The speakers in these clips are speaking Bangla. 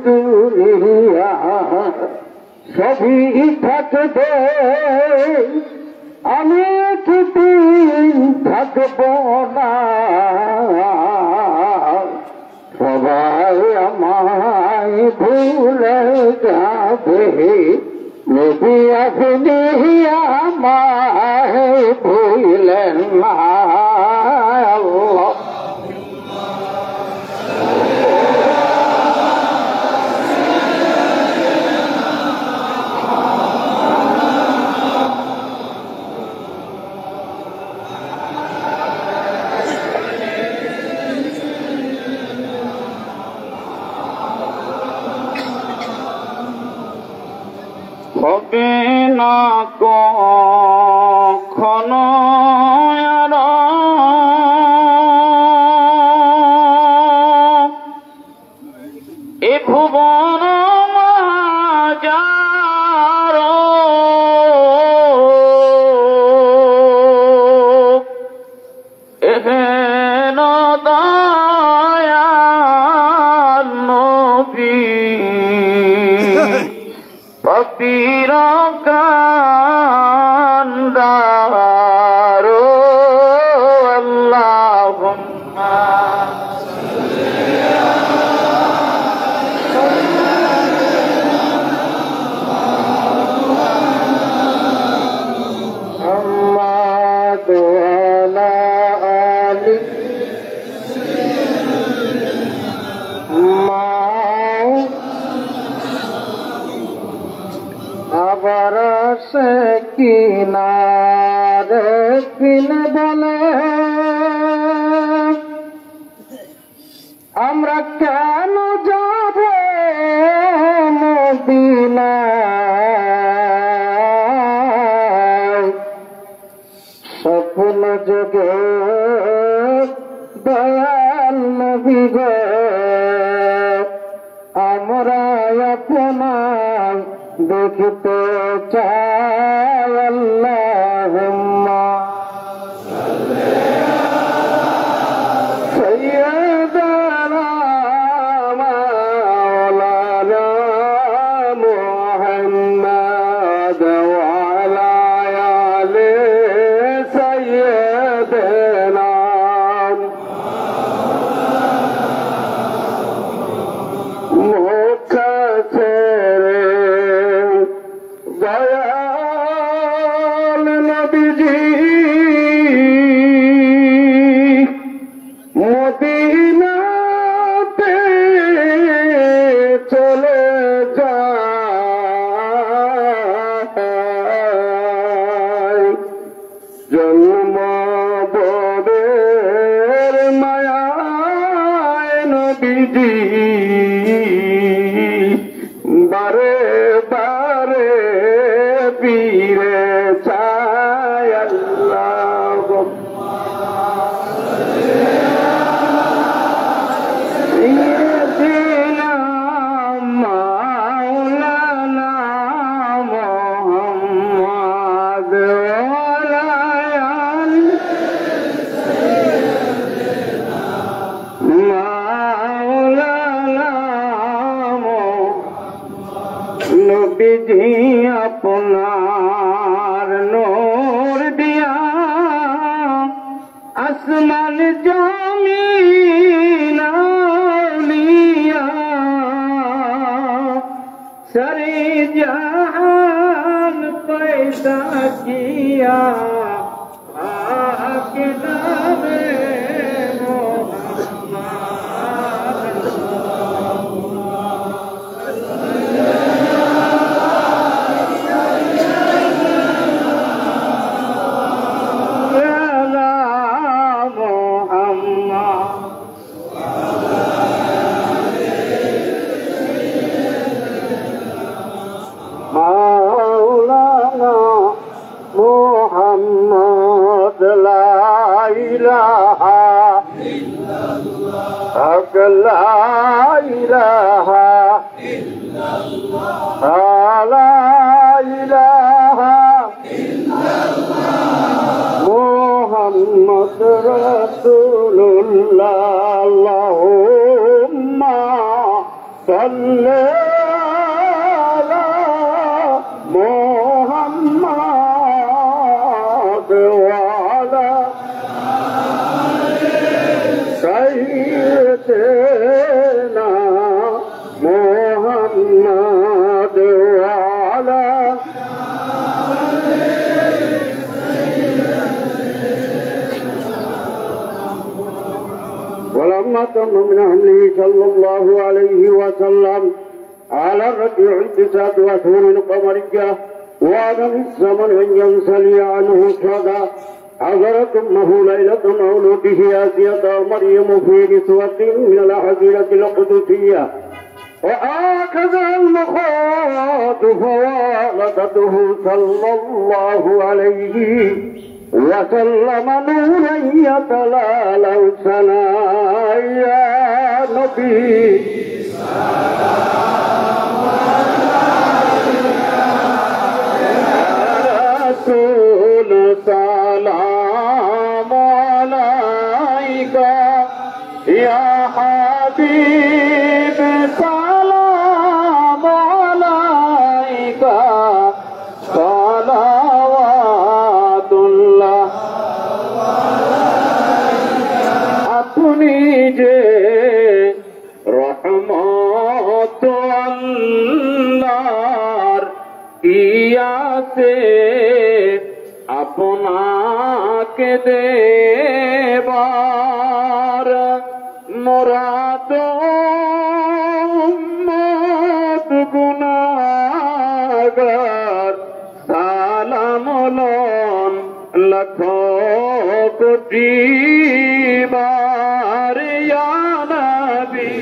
দুনিয়া সবই থাকবে, আমি কিছুদিন থাকব না। সবাই আমায় ভুলে যাবে, নবী আপনি আমায় ভুলেন না। আল্লাহ হবে না কখনো আর এ ভুবন মাঝার এহেন দয়াল নবী পীর কান্দার আল্লাহুম্মা মুহাম্মাদ ওয়া আলি আবার সে কিনারে ফিরে বলে আমরা কেন যাব মদিনায়, স্বপ্ন যোগে দয়াল নবী গো আমরা আপনার দেখতে চাই। আল্লাহুম্মা সাইয়্যিদানা মাওলানা মুহাম্মাদ ওয়া আলা আলি সাইয়্যিদিনা দয়াল নবীজি মদিনাতে চলে যায়, জন্ম বদের মায়ায় নবীজি বারে বারে ফিরে চায়। আল্লাহুম্মা সাইয়্যিদিনা মাওলানা মুহাম্মাদ ওয়া আলা আলি মাওলানা নবীজি আপনার নূর দিয়া আসমান জমিন আউলিয়া সারে জাহান पैदा किया आके नामे মাওলানা মুহাম্মদ লা ইলাহা ইল্লাল্লাহ লা ইলাহা ইল্লাল্লাহ লা ইলাহা ইল্লাল্লাহ মুহাম্মদ রাসূলুল্লাহ আল্লাহুম্মা صلى على محمد وعلى سيدنا محمد وعلى ولما تم من حمله صلى الله عليه وسلم على الرجل 9 أشهر قمرية وعدم الزمن أن ينسلي عنه صدى حضرت أمه ليلة مولوده آسية مريم في نسوة من الأحاديث القدسية وهكذا المخاط فوالدته صلى الله عليه وسلم نورا يتلالى سنا يا نبي رسول سلام عليك يا حبيب سلام عليك صلوات الله আপনি যে রহমত আল্লাহর ইয়াতে আপনাকে দেবার মুরাদ উম্মত গুনাহগার সালাম লন লাখ কোটি বার ইয়া নবী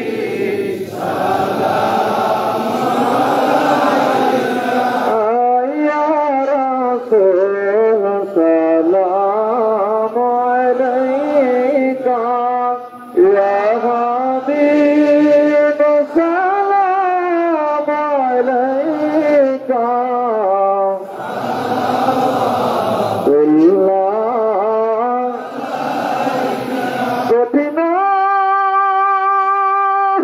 ইয়া রাসূল সালাম আলাইকা ইয়া হাবিব সালাম আলাইকা কঠিন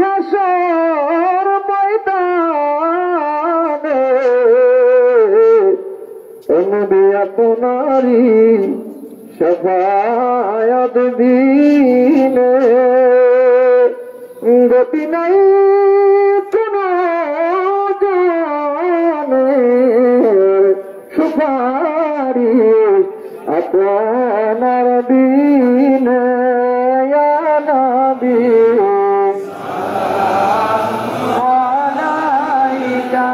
হাসর ময়দানে নবী আপনারই শাফায়াত দিনে গতি নাই কোনো জানের সুপারিশ আপনার দিনে ইয়া নবী আলাইকা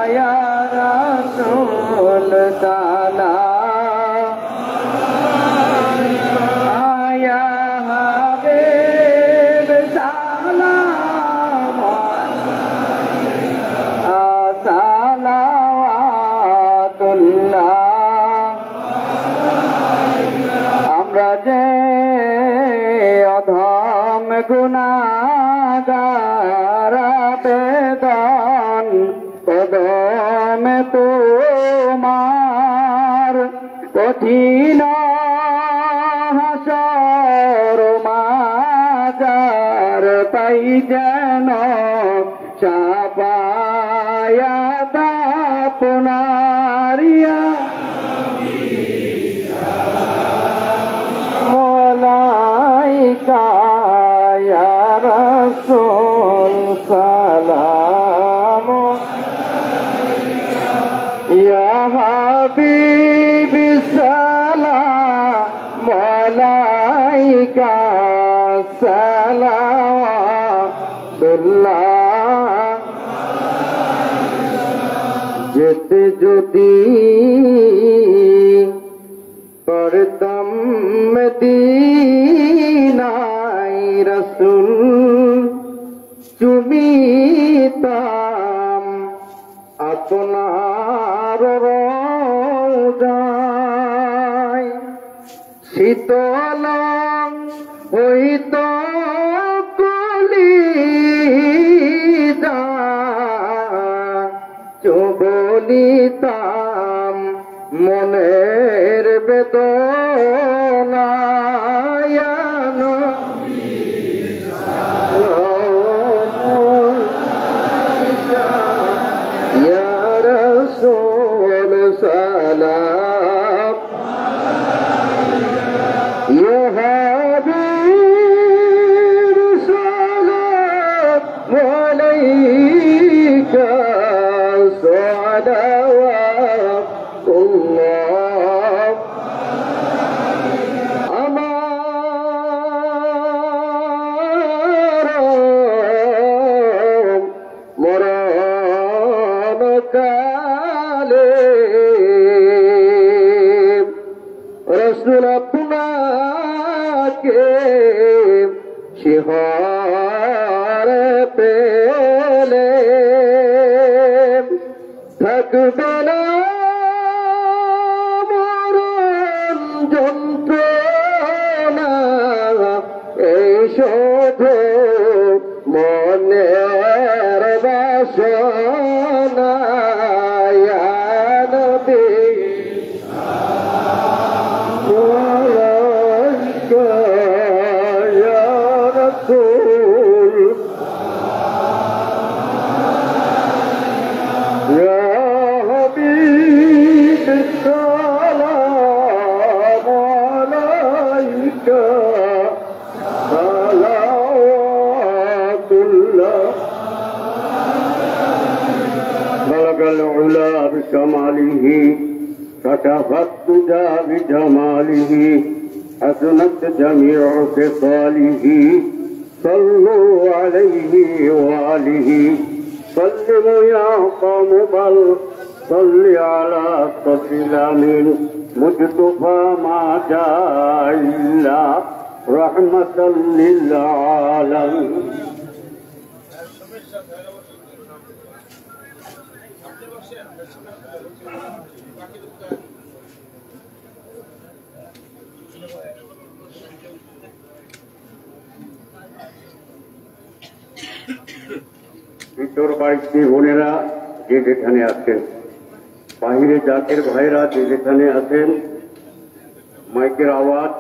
ইয়া রাসূল সালাম ইয়া হাবিব সালাম সালাওয়াতুল্লাহ আমরা যে অধম গুনাহগার বেদন কদমে তোমার কঠিন হাসর মাজার পাই যেন সাফায়াত আপনার ইয়া মালাইকা ইয়া রাসূল সালাম ইয়া হাবিব সালাম আলাইকা সালাওয়াতুল্লাহ যেতে যদি পড়তাম মদিনায় রাসূল চুমিতাম আপনার রওজায় শীতল হইত কলিজা চুবলিতাম মনের বেদনা ইয়া নবী সালাওয়াতুল্লাহ আমার মরণকালে রাসূল আপনাকে শিহরে পেলে থাকবে না মরণ যন্ত্রণা এই শুধু মনের বাসনা ইয়া নবী العلا بكماله كشفت الدجى بجماله حسنت جميع خصاله صلوا عليه وآله سلموا يا قوم بل صل على الطفل الأمين مجتبى ما جاء إلا رحمة للعالمين ভিতর বাড়িতে বোনেরা যে যেখানে আছেন, বাহিরে জাতের ভাইরা যে যেখানে আছেন, মাইকের আওয়াজ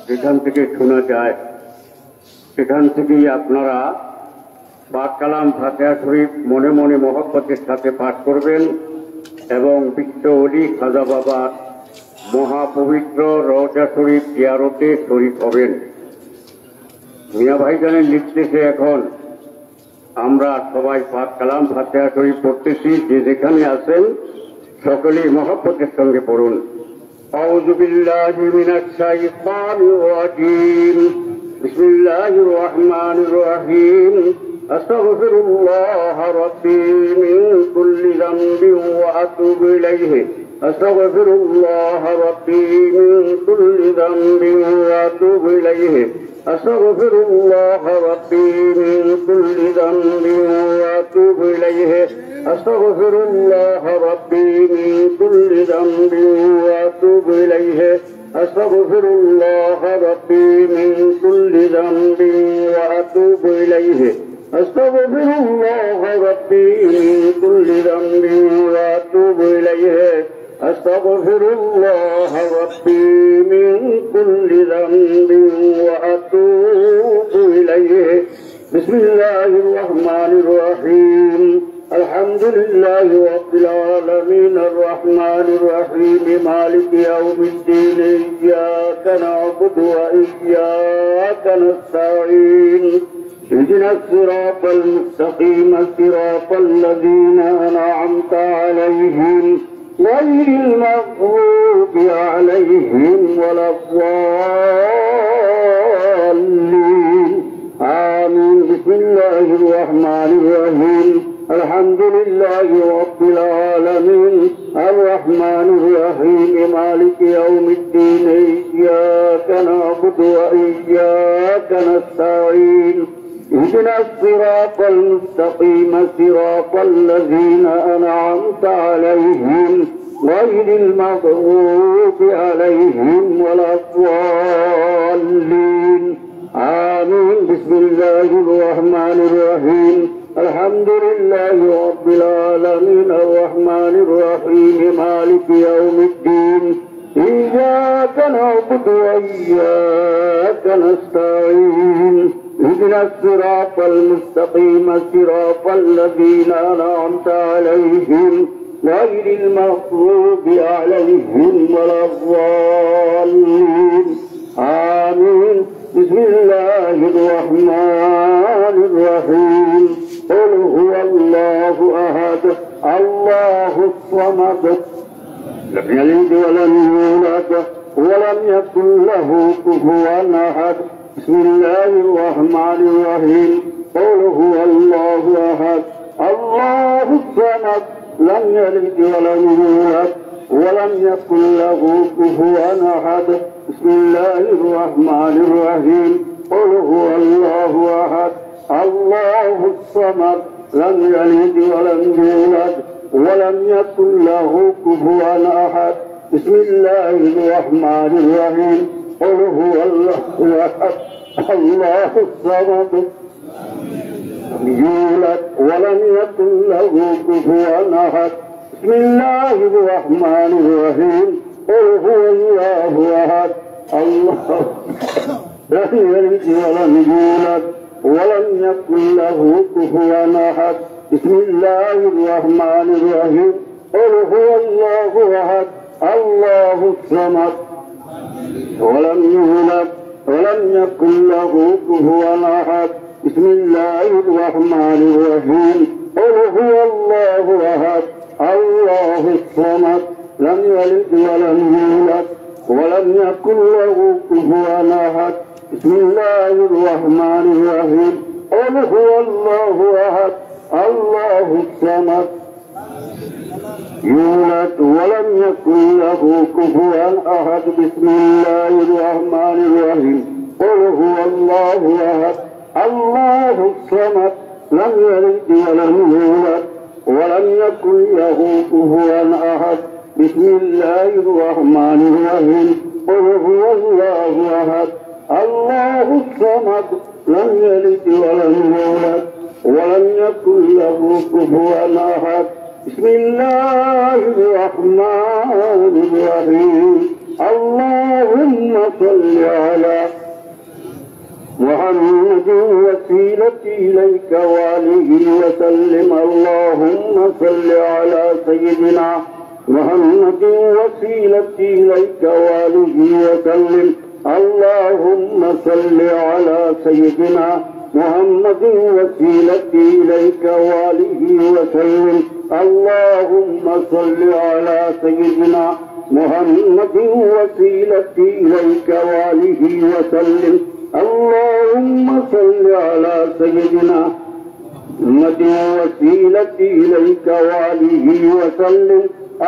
যেখান থেকে শোনা যায় সেখান থেকেই আপনারা পাক কালাম ফাতিহা শরীফ মনে মনে মহব্বতের সাথে পাঠ করবেন এবং বিশ্ব ওলি খাজা বাবা মহাপবিত্র রওজা শরীফ জিয়ারতে শরীফ হবেন। মিয়া ভাইজানের নির্দেশে এখন আমরা সবাই পাক কালাম ফাতিহা শরীফ পড়তেছি। যে যেখানে আছেন সকলেই মহব্বতের সঙ্গে পড়ুন। আউযু বিল্লাহি মিনাশ শাইতানির রাজীম। বিসমিল্লাহির রহমানির রহিম। আস্তাগফিরুল্লাহ রাব্বি মিন কুল্লি যামবিন ওয়া আতুবু ইলাইহি। আস্তাগফিরুল্লাহ রাব্বি মিন কুল্লি যামবিন ওয়া আতুবু ইলাইহি। আস্তাগফিরুল্লাহ রাব্বি মিন কুল্লি যামবিন ওয়া আতুবু ইলাইহি। আস্তাগফিরুল্লাহ রাব্বি মিন কুল্লি যামবিন ওয়া আতুবু ইলাইহি। আস্তাগফিরুল্লাহ রাব্বি মিন কুল্লি যামবিন ওয়া আতুবু ইলাইহি। আস্তাগফিরুল্লাহ রাব্বি মিন কুল্লি যামবিন ওয়া আতুবু ইলাইহি। আস্তাগফিরুল্লাহ রাব্বি মিন কুল্লি যামবিন ওয়া আতুবু ইলাইহি। বিসমিল্লাহির রহমানির রহিম। আলহামদুলিল্লাহি রাব্বিল আলামিন আর রহমানির রহিম মালিকি ইয়াউমিদ্দিন। ইয়্যাকা না'বুদু ওয়া ইয়্যাকা নাস্তাঈন। اهدنا الصراط المستقيم صراط الذين أنعمت عليهم غير المغضوب عليهم ولا الضالين آمين. بسم الله الرحمن الرحيم. الحمد لله رب العالمين الرحمن الرحيم مالك يوم الدين. إياك نعبد وإياك نستعين. اهدنا الصراط المستقيم صراط الذين أنعمت عليهم غير المغضوب عليهم ولا الضالين آمين. بسم الله الرحمن الرحيم. الحمد لله رب العالمين الرحمن الرحيم مالك يوم الدين. إياك نعبد وإياك نستعين. اهدنا الصراط المستقيم صراط الذين أنعمت عليهم غير المغضوب عليهم ولا الضالين آمين. بسم الله الرحمن الرحيم. قل هو الله أحد الله الصمد لم يلد ولم يولد ولم يكن له كفوا أحد بسم الله الرحمن الرحيم قل هو الله أحد الله الصمد لم يلد ولم يولد ولم يكن له كفوا أحد بسم الله الرحمن الرحيم قل هو الله أحد الله الصمد لم يلد ولم يولد ولم يكن له كفوا أحد بسم الله الرحمن الرحيم قل هو الله أحد الله الصمد يولد ولم يكن له كفوا أحد بسم الله الرحمن الرحيم قل هو الله أحد الله لم يلد ولم يولد ولم يكن له كفوا أحد بسم الله الرحمن الرحيم قل هو الله أحد الله الصمد ولم يولد ولم يكن له كفوا أحد بسم الله الرحمن الرحيم قل هو الله أحد الله الصمد لم يلد ولم يولد ولم يكن له كفوا أحد بسم الله الرحمن الرحيم قل هو الله أحد الله الصمد يولد ولم يكن له كفوا أحد بسم الله الرحمن الرحيم قل هو الله أحد الله الصمد لم يلد ولم يولد ولم يكن له كفوا أحد بسم الله الرحمن الرحيم قل هو الله أحد الله الصمد لم يلد ولم يولد ولم يكن له كفوا أحد بسم الله الرحمن الرحيم اللهم صل على محمد وسيلتي إليك وآله وسلم اللهم صل على سيدنا محمد وسيلتي إليك وآله وسلم اللهم صل على سيدنا محمد وسيلتي إليك وآله وسلم اللهم صل على سيدنا محمد وسيلتي إليك وآله وسلم اللهم صل على سيدنا محمد وسيلتي إليك وآله وسلم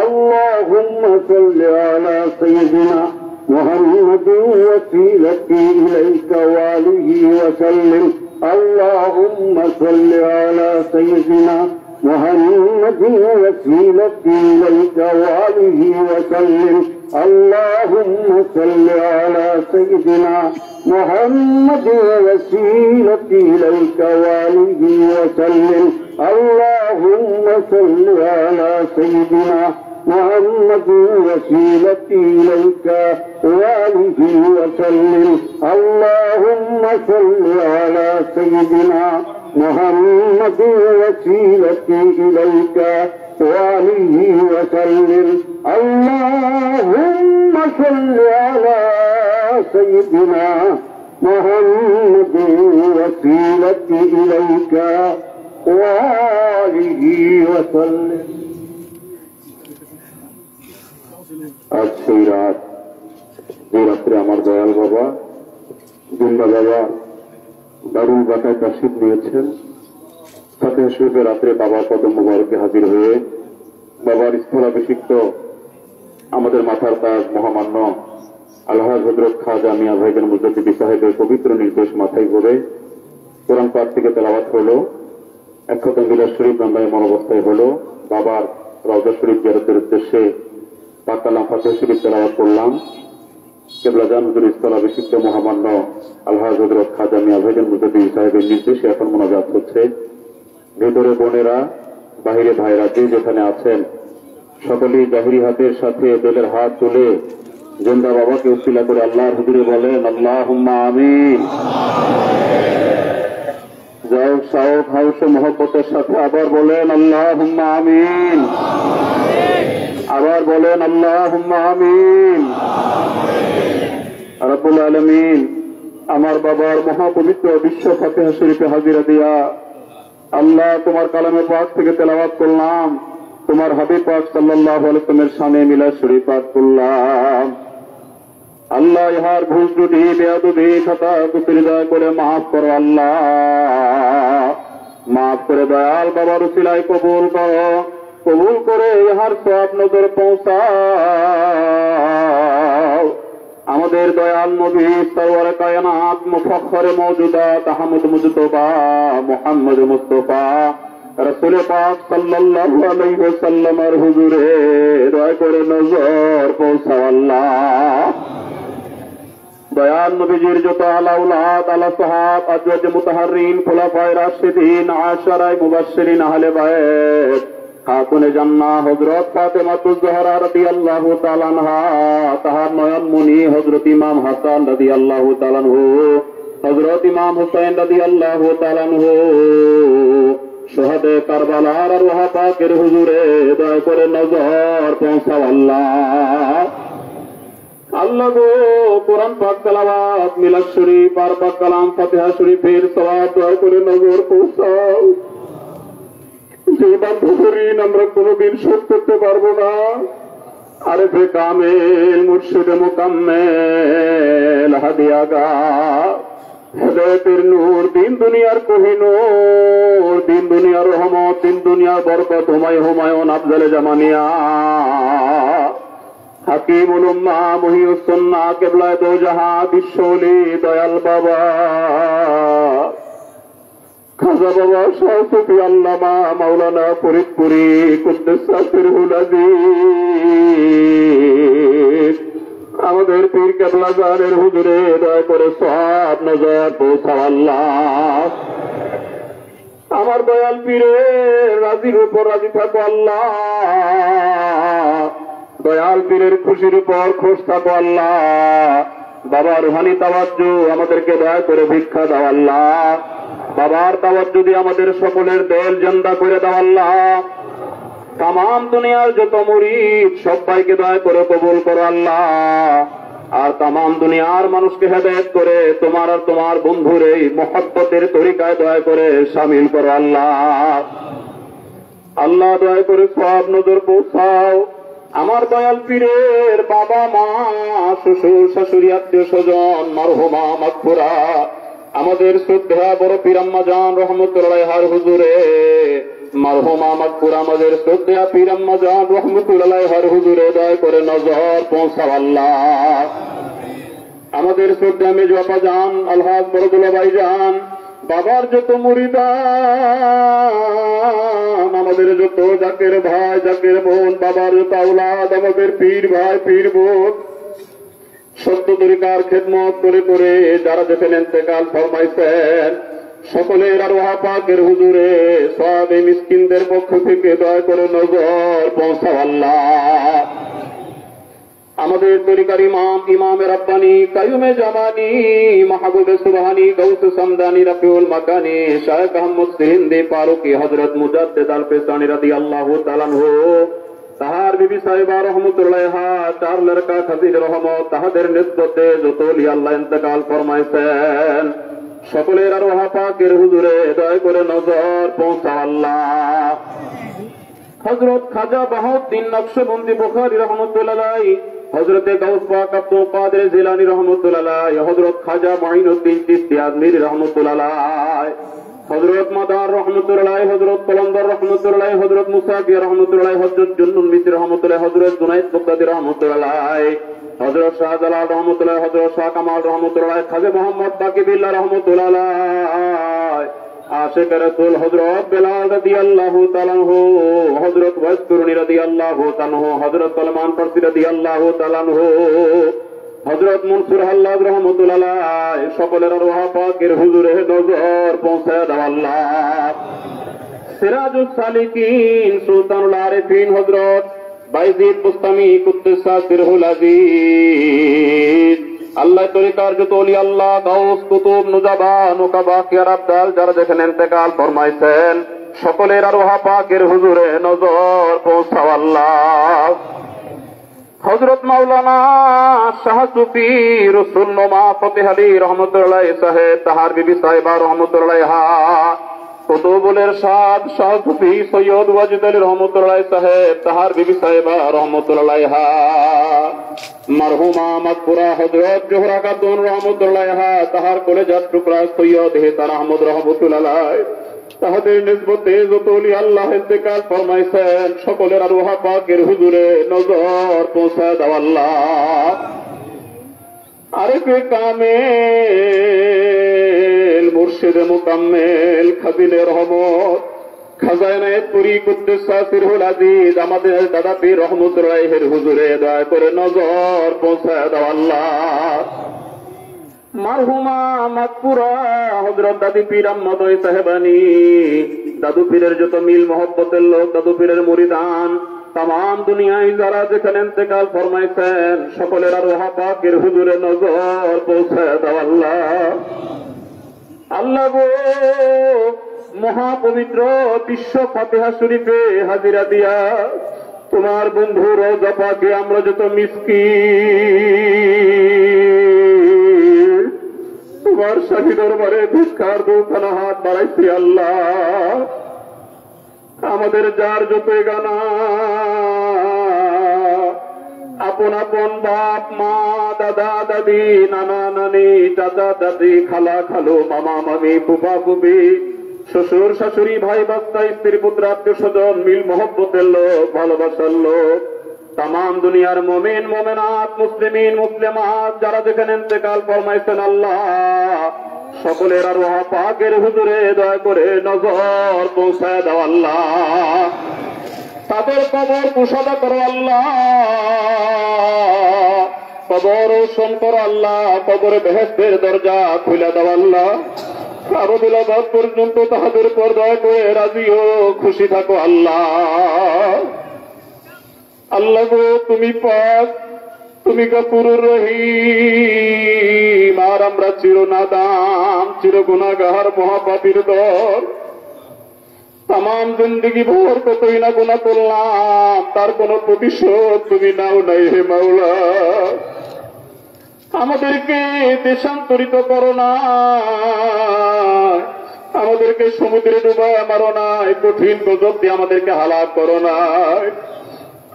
اللهم صل على سيدنا محمد وسيلتي إليك وآله وسلم اللهم صل على سيدنا محمد وسيلتي إليك وآله وسلم اللهم صل على سيدنا محمد وسيلتي إليك وآله وسلم اللهم صل على سيدنا محمد وسيلتي إليك وآله وسلم اللهم صل على سيدنا محمد وسيلتي إليك وآله وسلم اللهم صل على سيدنا محمد وسيلتي إليك وآله وسلم আজ সেই রাত যে রাত্রে আমার দয়াল বাবা জিন্দা বাবা দারুল বাটায় তাশরীফ নিয়েছেন ফাতিহা শরীফে রাত্রে বাবার কদম মোবারকে হাজির হয়ে বাবার স্থলাভিষিক্ত আমাদের মাথার তাজ মহামান্য আলহাজ হযরত খাজা মিয়া ভাইজান মুজাদ্দিদি সাহেবের পবিত্র নির্দেশ মাথায় করে কোরআন পাঠ থেকে তেলাওয়াত হলো, এক খতম বিলাস শরীফ দণ্ডায়মান অবস্থায় হলো, বাবার রওজা শরীফ জিয়ারতের উদ্দেশ্যে পাক কালাম ফাতিহা শরীফ তেলাওয়াত করলাম। কেবলাজান হুজুর স্থলাভিষিক্ত মহামান্য আলহাজ হযরত খাজা মিয়া ভাইজান মুজাদ্দিদি সাহেবের নির্দেশে এখন মোনাজাত হচ্ছে। ভেতরে বোনেরা, বাহিরে ভাইরা যে যেখানে আছেন সকলেই জাহিরি হাতের সাথে বেলের হাত তুলে জিন্দা বাবাকে উসিলা করে আল্লাহর হুজুরে বলেন আল্লাহুম্মা আমিন। যাও শাওক হাউস মহব্বতের সাথে আবার বলেন আল্লাহুম্মা আমিন, আবার বলেন আল্লাহুম্মা আমিন। রব্বুল আলামিন আমার বাবার মহাপবিত্র বিশ্ব ফাতিহা শরীফে হাজিরা দিয়া আল্লাহ তোমার কালামে পাক থেকে তেলাওয়াত করলাম, তোমার হাবিব পাক সাল্লাল্লাহু আলাইহি ওয়াসাল্লামের শানে মিলাদ শরীফ পাঠ করলাম। আল্লাহ ইহার ভুল ত্রুটি বেয়াদবি খাতা কুসুরি দয়া করে মাফ করো আল্লাহ, মাফ করে দয়াল বাবার উসিলায় কবুল করো, কবুল করে ইহার সওয়াব নজর পৌঁছাও। আমাদের দয়াল নবী সরওয়ারে কায়নাত মুফাখখারে মওজুদাত আহমদ মুজতবা মুহাম্মদ মুস্তাফা রাসূল পাক সাল্লাল্লাহু আলাইহি ওয়াসাল্লামের হুজুরে দয়া করে নজর পৌঁছাও আল্লাহ। দয়াল নবীজির যত আলাউলাদ আলা সাহাব আজওয়াজ মুতাহাররিন খুলাফায়ে রাশিদিন আশারায়ে মুবাশশিরিন আহলে বাইত খাতুনে জান্নাহ হযরত ফাতেমাতুজ জোহরা রাদিয়াল্লাহু তাআলা আনহা, তাহার নয়ন মনি হযরত ইমাম হাসান রাদিয়াল্লাহু তাআলা আনহু, হযরত ইমাম হুসাইন রাদিয়াল্লাহু তাআলা আনহু, শহীদে কারবালার রূহ পাকের হুজুরে দয়া করে নজর পৌঁছাও আল্লাহ। আল্লাহ গো, কোরআন পাক তেলাওয়াত মিলাদ শরীফ আর পাক কালাম ফাতিহা শরীফের সওয়াব দয়া করে নজর পৌঁছাও। যে বান্ধবীন আমরা কোনদিন শোধ করতে পারবো না, আরেফে কামেল মুর্শিদে মুকাম্মেল হাদিয়াগা হেদায়েতের নূর, দিন দুনিয়ার কোহিনূর, দিন দুনিয়ার রহমত, দিন দুনিয়ার বরকত, হুমায়ুন আফজালে জামানিয়া হাকিমুল উম্মাহ মুহিউস সুন্নাহ কিবলায়ে দো জাহান বিশ্বলি দয়াল বাবা খাজা বাবা শাহ সুফি আল্লামা মাওলানা ফরিদপুরি কুদ্দুসুল আজিজ, আমাদের পীর কেবলা জানের হুজুরে দয়া করে সওয়াব নজর পৌঁছাও আল্লাহ। আমার দয়াল পীরের রাজির উপর রাজি থাকো আল্লাহ, দয়াল পীরের খুশির উপর খুশ থাকো আল্লাহ। বাবার রুহানি তাওয়াজ্জু আমাদেরকে দয়া করে ভিক্ষা দাও আল্লাহ, বাবার তাওয়াজ্জু দিয়ে আমাদের সকলের দিল জিন্দা করে দাও আল্লাহ। তামাম দুনিয়ার যত মুরিদ সবাইকে দয়া করে কবুল করো আল্লাহ, আর তামাম দুনিয়ার মানুষকে হেদায়েত করে তোমার আর তোমার বন্ধুর এই মহব্বতের তরিকায় দয়া করে শামিল করো আল্লাহ। আল্লাহ দয়া করে সওয়াব নজর পৌঁছাও। আমার দয়াল পীরের বাবা মা শ্বশুর শাশুড়ি আত্মীয় স্বজন মারহুমা মাগফুরা আমাদের শ্রদ্ধা বড় পীর আম্মা জান রহমতুল্লাহ হার হুজুরে, মারহুমা মাগফুরা আমাদের শ্রদ্ধা পীর আম্মা জান রহমতুল্লাহ হার হুজুরে দয়া করে নজর পৌঁছাও আল্লাহ। আমাদের শ্রদ্ধা মেজো আপা জান আলহাজ বরদুল্লাহ ভাই জান, বাবার যত মুরিদান, আমাদের যত জাকের ভাই জাকের বোন, বাবার যত আওলাদ, আমাদের পীর ভাই পীর বোন, সত্য তরিকার খেদমত করে করে যারা যেখানে ইন্তেকাল ফরমাইছেন সকলের আরওয়াহ পাকের হুজুরে সওয়াবে মিসকিনদের পক্ষ থেকে দয়া করে নজর পৌঁছাও আল্লাহ। আমাদের তরিকার ইমাম ইমামে রাব্বানি কায়ুমে জামানি মাহবুবে সুবহানি গৌসে সামদানি রফিউল মাকানি শায়েখ আহমদ সিরিন্দি ফারুকি হযরত মুজাদ্দিদ আল ফিসানি রাদিয়াল্লাহু তাআলা আনহু, তাহার বিবি সাহেবা রহমতুল্লাহা, চার লড়কা খাজির রহমত, তাহাদের নিসবতে যত ওলি আল্লাহ ইন্তেকাল ফরমাইছেন সকলের আরওয়াহ পাকের হুজুরে দয়া করে নজর পৌঁছাও আল্লাহ। হযরত খাজা বাহাউদ্দিন নকশবন্দি বুখারী রহমতুল্লাহ আলাইহি, হযরতে গাউস পাক আব্দুল কাদের জিলানী রহমতুল্লাহ আলাইহি, হযরত খাজা মুঈনুদ্দিন চিশতি আজমিরি রহমতুল্লাহ আলাইহি, হযরত মাদার রহমতুল্লাহ আলাইহি, হযরত কলন্দর রহমতুল্লাহ আলাইহি, হযরত মুসাফি রহমতুল্লাহ আলাইহি, হযরত জুন্নুন মিসরি রহমতুল্লাহ আলাইহি, হযরত জুনাইদ বগদাদি রহমতুল্লাহ আলাইহি, হযরত শাহজালাল রহমতুল্লাহ আলাইহি, হযরত শাহ কামাল রহমতুল্লাহ আলাইহি, খাজা মোহাম্মদ বাকি বিল্লাহ রহমতুল্লাহ আলাইহি, আশিক রাসূল হযরত বেলাল রাদিয়াল্লাহু তাআলা আনহু, হযরত ওয়াসকুরনি রাদিয়াল্লাহু তাআলা আনহু, হযরত সালমান ফারসি রাদিয়াল্লাহু তাআলা আনহু, হযরত মনসুর হাল্লাজ রহমতুল্লাহ আলাইহি, সকলের আরওয়াহ পাকের হুজুরে নজর পৌঁছায় দাও আল্লাহ। সিরাজুস সালিকিন সুলতানুল আরিফিন হযরত বাইজিদ বুস্তামি কুদ্দুসা সিরহুল আজিজ, আল্লাহ তরিকার যত ওলি আল্লাহ গাউস কুতুব নুজাবা নুকাবা কিয়ার আবদাল যারা যেখানে ইন্তেকাল ফরমাইছেন সকলের আরওয়াহ পাকের হুজুরে নজর পৌঁছাও আল্লাহ। হযরত মাওলানা শাহ সুফি রসুল নোমা ফতেহ আলী রহমতুল্লাহ সাহেব, তাহার বিবি সাহেবা রহমতুল্লাহ, কুতুবুলের শাহসুফি সৈয়দ ওয়াজিদ আলী রহমতুল্লাহ সাহেব, তাহার বিবি সাহেবা রহমতুল্লাহ, মারহুমা মাকপুরা হযরত জোহরা খাতুন রহমতুল্লাহ, তাহার কলেজার টুকরা সৈয়দ হেসান আহমদ রহমতুল্লাহ, তাহাদের নিসবতে যত ওলি আল্লাহ ইন্তেকাল ফরমাইছেন সকলের আরওয়াহ পাকের হুজুরে নজর পৌঁছায় দাও আল্লাহ। আরেফে কামেল মুর্শিদে মুকাম্মেল খাজিলে রহমত খাজানায়ে পুরি কুদ্দুসা সিরহুল আজিজ আমাদের দাদা পীর রহমতুল্লাহের হুজুরে দয়া করে নজর পৌঁছায় দাও আল্লাহ। মারহুমা মাকপুরা হযরত দাদি পীর আম্মাদই সাহেবানী, দাদু পীরের যত মিল মহব্বতের লোক, দাদু পীরের মুরিদান তাম দুনিয়ায় যারা যেখানে ইন্তেকাল ফরমাইছেন সকলের আরওয়াহ পাকের হুজুরে নজর পৌঁছায় দাও আল্লাহ। আল্লাহ গো, মহাপবিত্র বিশ্ব ফাতিহা শরীফে হাজিরা দিয়া তোমার বন্ধু রওজা পাকে আমরা যত মিসকিন তোমার শাহী দরবারে ভিক্ষার দুখানা হাত বাড়াইছি আল্লাহ। আমাদের যার যত গানা আপন আপন বাপ মা দাদা দাদি নানা নানি চাচা চাচি খালা খালু মামা মামি ফুফা ফুফি শ্বশুর শাশুড়ি ভাই বাচ্চা স্ত্রী পুত্র আত্মীয় স্বজন মিল মহব্বতের লোক ভালোবাসার লোক তাম দুনিয়ার মুমিন মুমিনাত মুসলিমিন মুসলিমাত যারা যেখানে ইন্তেকাল ফরমাইছেন আল্লাহ সকলের আরওয়াহ পাকের হুজুরে দয়া করে নজর পৌঁছায় দাও আল্লাহ। তাদের কবর কুশাদা করো আল্লাহ, কবর রোশন করো আল্লাহ, কবরে বেহেশতের দরজা খুলে দাও আল্লাহ। আরবিল আবাদ পর্যন্ত তাহাদের পর দয়া করে রাজি ও খুশি থাকো আল্লাহ। আল্লাহ গো, তুমি পাক, তুমি গফুরুর রহিম, আর আমরা চির নাদান চির গুনাহগার মহাপাপীর দল। তাম জিন্দগি ভোর কতই না গুনাহ করলাম, তার কোন প্রতিশোধ তুমি নাও নাই হে মাওলা। আমাদেরকে দেশান্তরিত করো না, আমাদেরকে সমুদ্রে ডুবায় মারো না, কঠিন গজব দিয়ে আমাদেরকে হালাক করো না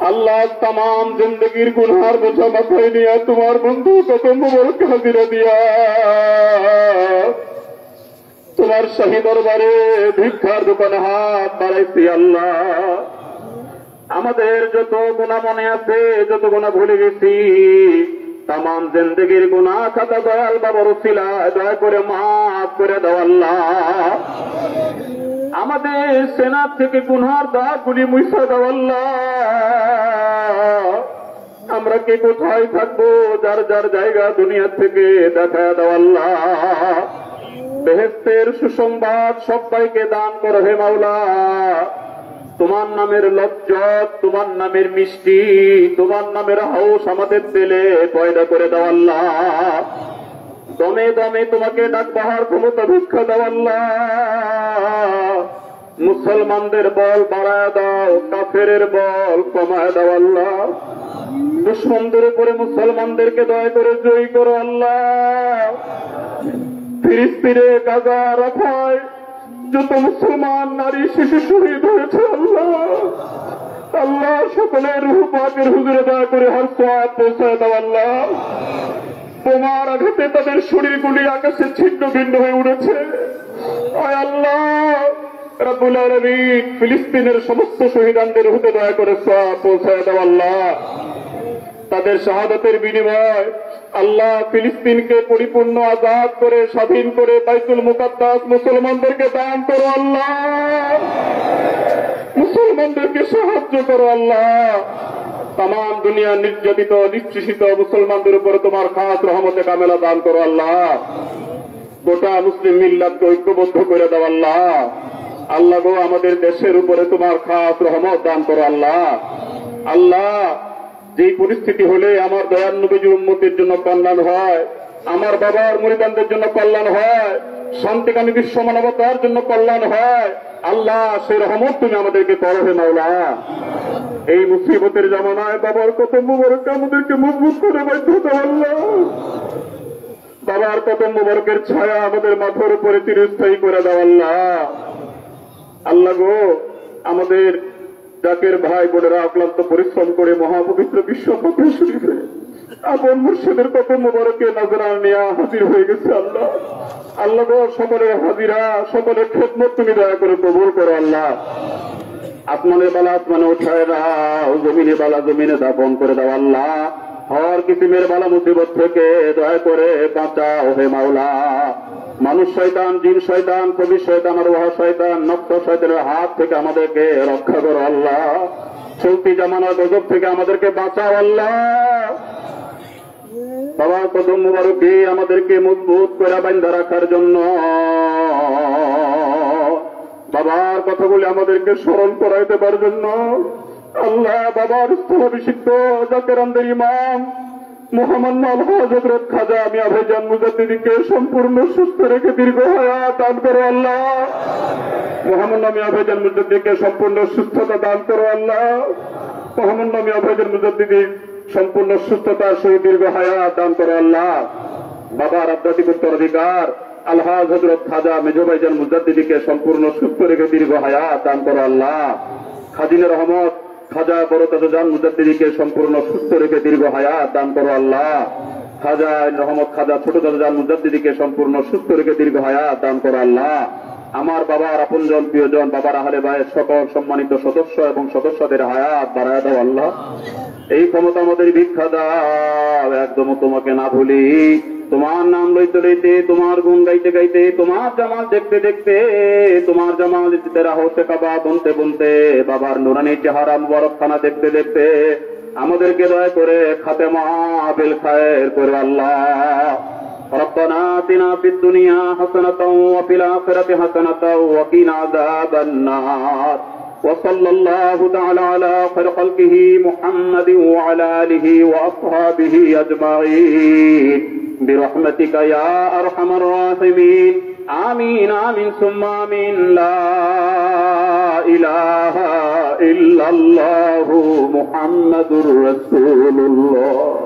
আল্লাহ। তাম জিন্দগির গুনহার বোঝা মাথায় নিয়ে তোমার বন্ধু কত মুবারক হাজিরা দিয়া তোমার শাহী দরবারে ভিক্ষার দোকানে হাত বাড়াইছি আল্লাহ। আমাদের যত গুনাহ মনে আছে, যত গুনাহ ভুলে গেছি, তাম জিন্দগির গুনাহ খাতা দয়াল বাবার ওসিলায় দয়া করে মাফ করে দাও আল্লাহ। আমাদের সেনা থেকে গুনহার দাগগুলি মুছা দাও আল্লাহ। আমরা কে কোথায় থাকবো, যার যার জায়গা দুনিয়া থেকে দেখা দাও আল্লাহ। বেহেশতের সুসংবাদ সবাইকে দান করো হে মাওলা। তোমার নামের লজ্জত, তোমার নামের মিষ্টি, তোমার নামের হাউস আমাদের দিলে পয়দা করে দাও আল্লাহ। দমে দমে তোমাকে ডাক বাহার ক্ষমতা ভিক্ষা দাও আল্লাহ। মুসলমানদের বল বাড়ায় দাও, কাফেরের বল কমায় দাও আল্লাহ। দুশমনদের উপরে মুসলমানদেরকে দয়া করে জয়ী করো আল্লাহ। ফিলিস্তিনে গাজা রাফায় যত মুসলমান নারী শিশু শহীদ হয়েছে আল্লাহ, আল্লাহ সকলের রূহ পাকের হুজুরে দয়া করে হর সওয়াব পৌঁছায় দাও আল্লাহ। বোমার আঘাতে তাদের শরীরগুলি আকাশে ছিন্ন ভিন্ন হয়ে উঠেছে। আয় আল্লাহ রাব্বুল আলামিন, ফিলিস্তিনের সমস্ত শহীদানদের রূহে দয়া করে সওয়াব পৌঁছায় দাও আল্লাহ। তাদের শাহাদাতের বিনিময় আল্লাহ ফিলিস্তিনকে পরিপূর্ণ আজাদ করে স্বাধীন করে বাইতুল মুকাদ্দাস মুসলমানদেরকে দান করো আল্লাহ। মুসলমানদেরকে সাহায্য করো আল্লাহ। তাম দুনিয়া নির্যাতিত নিষ্পৃষিত মুসলমানদের উপরে তোমার খাস রহমতে কামেলা দান করো আল্লাহ। গোটা মুসলিম মিল্লাতকে ঐক্যবদ্ধ করে দাও আল্লাহ। আল্লাহ গো, আমাদের দেশের উপরে তোমার খাস রহমত দান করো আল্লাহ। আল্লাহ, যেই পরিস্থিতি হলে আমার দয়ার নবীর উম্মতের জন্য কল্যাণ হয়, আমার বাবার মুরিদানদের জন্য কল্যাণ হয়, শান্তিকামী বিশ্ব মানবতার জন্য কল্যাণ হয়, আল্লাহ সেই রহমত তুমি আমাদেরকে করো হে মাওলা। এই মুসিবতের জামানায় বাবার কত মুবারক আমাদেরকে মজবুত করে বাধ্য দাও আল্লাহ। বাবার কত মুবারকের ছায়া আমাদের মাথার উপরে চিরস্থায়ী করে দাও আল্লাহ। আল্লাহ গো, আমাদের জাকের ভাই বোনেরা অক্লান্ত পরিশ্রম করে মহাপবিত্র বিশ্ব ফকির শরীফে আপন মুর্শিদের কত মোবারকে নজরান নিয়ে হাজির হয়ে গেছে। আল্লাহ আল্লাহ গো, সকলের হাজিরা, সকলের খেদমত তুমি দয়া করে কবুল করো। আল্লাহ আসমানের বালা আসমানে উঠায় দাও, জমিনে বালা জমিনে দাপন করে দাও। আল্লাহ হর কিসিমের বালা মুসিবত থেকে দয়া করে বাঁচাও হে মাওলা। মানুষ শয়তান, জিন শয়তান, কবির শয়তান, রুহ শয়তান, নফস শয়তানের হাত থেকে আমাদেরকে রক্ষা করো। আল্লাহ চলতি জামানার গজব থেকে আমাদেরকে বাঁচাও। আল্লাহ বাবা কদম মুবারকে আমাদেরকে মজবুত করে বাঁধা রাখার জন্য, বাবার কথাগুলি আমাদেরকে স্মরণ করাইতে পারার জন্য আল্লাহ বাবার স্থলাভিষিক্ত জাকেরানদের ইমাম মুহাম্মদ হযরত খাজা মিয়া ভাইজান মুজাদ্দিদকে সম্পূর্ণ সুস্থ রেখে দীর্ঘ হায়াত দান করো। আল্লাহ মুহাম্মদ মিয়া ভাইজান মুজাদ্দিদকে সম্পূর্ণ সুস্থতা দান করো। আল্লাহ মুহাম্মদ মিয়া ভাইজান মুজাদ্দিদ সম্পূর্ণ সুস্থতার সহিত দীর্ঘ হায়াত দান করো। আল্লাহ বাবার আধ্যাত্মিক উত্তরাধিকার আলহাজ হযরত খাজা মেজো ভাইজান মুজাদ্দিদকে সম্পূর্ণ সুস্থ রেখে দীর্ঘ হায়াত দান করো। আল্লাহ খাজিনে রহমত খাজা বরকতজান মুজাদ্দিদকে সম্পূর্ণ সুস্থ রেখে দীর্ঘ হায়াত দান করো। আল্লাহ খাজা রহমত খাজা ছোট দাদাজান মুজাদ্দিদকে সম্পূর্ণ সুস্থ রেখে দীর্ঘ হায়াত দান করো। আল্লাহ আমার বাবার আপনজন প্রিয়জন বাবার আহলে বাইত সকল সম্মানিত সদস্য এবং সদস্যদের হায়াত বাড়ায় দাও। আল্লাহ এই ক্ষমতা আমাদের ভিক্ষা দাও, একদম তোমাকে না ভুলি, তোমার নাম লইতে লইতে, তোমার গুণ গাইতে গাইতে, তোমার জামাল দেখতে দেখতে, তোমার জামাল তেরা হোসে কাবা বনতে বনতে, বাবার নুরানি চেহারা মুবারক খানা দেখতে দেখতে আমাদেরকে দয়া করে খাতেমা বিল খায়ের করে। আল্লাহ ربنا آتنا في الدنيا حسنة وفي الآخرة حسنة وقنا عذاب النار وصلى الله تعالى على خير خلقه محمد وعلى آله وأصحابه أجمعين برحمتك يا أرحم الراحمين آمين آمين ثم آمين لا إله إلا الله محمد رسول الله